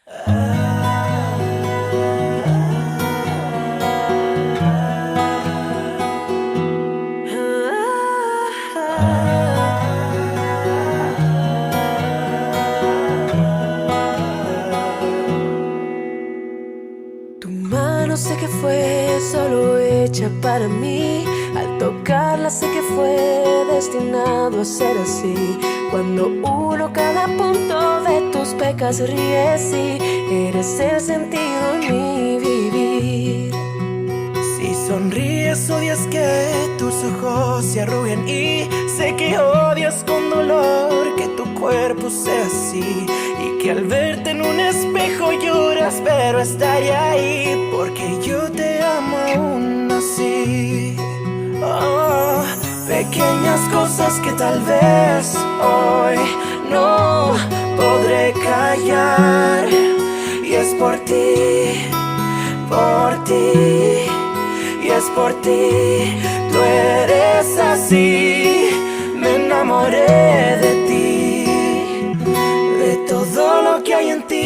Tu mano sé que fue solo hecha para mí. Al tocarla sé que fue destinado a ser así. Cuando uno cada punto de tus pecas ríe, sí, eres el sentido en mi vivir. Si sonríes, odias que tus ojos se arruguen, y sé que odias con dolor que tu cuerpo sea así, y que al verte en un espejo lloras, pero estaré ahí porque yo te amo aún así. Oh, pequeñas cosas que tal vez hoy no podré callar, y es por ti, por ti. Y es por ti, tú eres así. Me enamoré de ti, de todo lo que hay en ti.